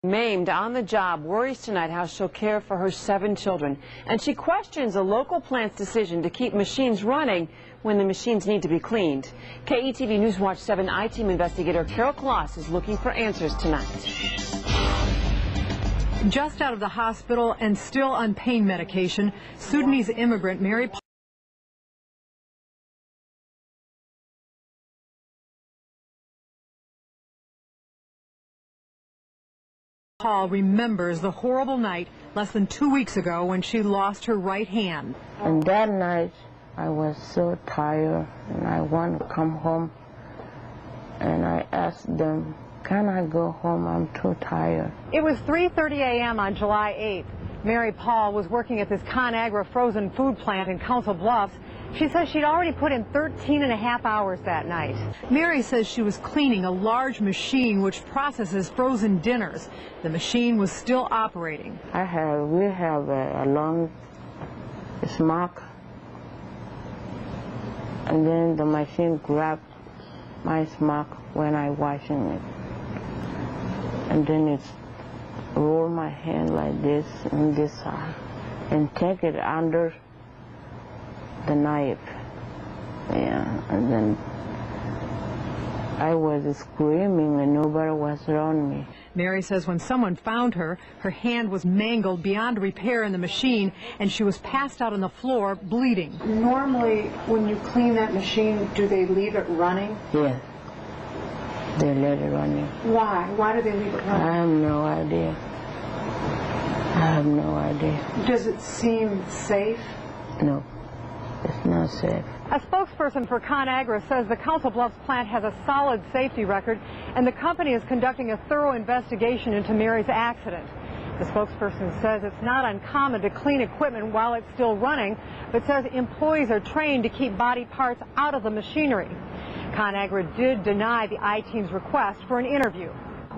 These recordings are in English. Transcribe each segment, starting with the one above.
Maimed on the job, worries tonight how she'll care for her 7 children. And she questions a local plant's decision to keep machines running when the machines need to be cleaned. KETV News Watch 7 I-Team investigator Carol Kloss is looking for answers tonight. Just out of the hospital and still on pain medication, Sudanese immigrant Mary Paul remembers the horrible night less than 2 weeks ago when she lost her right hand. And that night I was so tired and I want to come home, and I asked them, can I go home? I'm too tired. It was 3:30 a.m. on July 8th. Mary Paul was working at this ConAgra frozen food plant in Council Bluffs. She says she'd already put in 13.5 hours that night. Mary says she was cleaning a large machine which processes frozen dinners. The machine was still operating. We have a long smoke, and then the machine grabbed my smoke when I washing it, and then it's roll my hand like this on this side and take it under the knife. Yeah, and then I was screaming and nobody was around me. Mary says when someone found her, her hand was mangled beyond repair in the machine and she was passed out on the floor bleeding. Normally when you clean that machine, do they leave it running? Yeah, they let it running. Why? Why do they leave it running? I have no idea. I have no idea. Does it seem safe? No, it's not safe. A spokesperson for ConAgra says the Council Bluffs plant has a solid safety record and the company is conducting a thorough investigation into Mary's accident. The spokesperson says it's not uncommon to clean equipment while it's still running, but says employees are trained to keep body parts out of the machinery. ConAgra did deny the I-Team's request for an interview.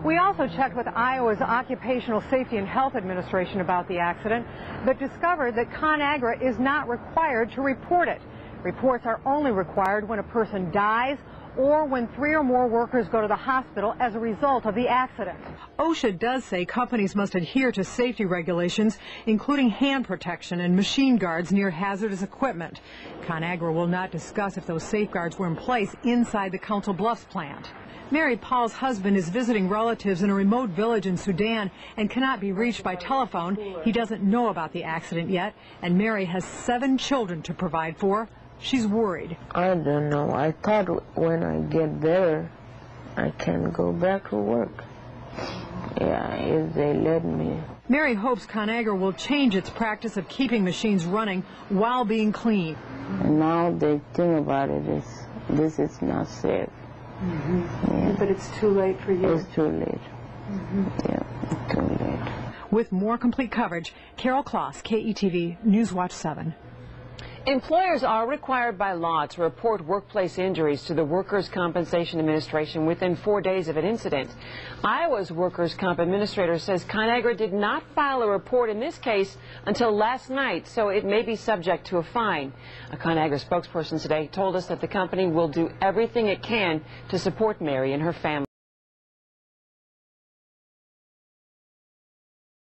We also checked with Iowa's Occupational Safety and Health Administration about the accident, but discovered that ConAgra is not required to report it. Reports are only required when a person dies or when 3 or more workers go to the hospital as a result of the accident. OSHA does say companies must adhere to safety regulations, including hand protection and machine guards near hazardous equipment. ConAgra will not discuss if those safeguards were in place inside the Council Bluffs plant. Mary Paul's husband is visiting relatives in a remote village in Sudan and cannot be reached by telephone. He doesn't know about the accident yet, and Mary has 7 children to provide for. She's worried. I don't know. I thought when I get better, I can go back to work. Yeah, if they let me. Mary hopes ConAgra will change its practice of keeping machines running while being clean. And now they think about it, this is not safe. Yeah. But it's too late for you. It's too late. Yeah, it's too late. With more complete coverage, Carol Kloss, KETV News Watch 7. Employers are required by law to report workplace injuries to the Workers' Compensation Administration within 4 days of an incident. Iowa's Workers' Comp Administrator says ConAgra did not file a report in this case until last night, so it may be subject to a fine. A ConAgra spokesperson today told us that the company will do everything it can to support Mary and her family.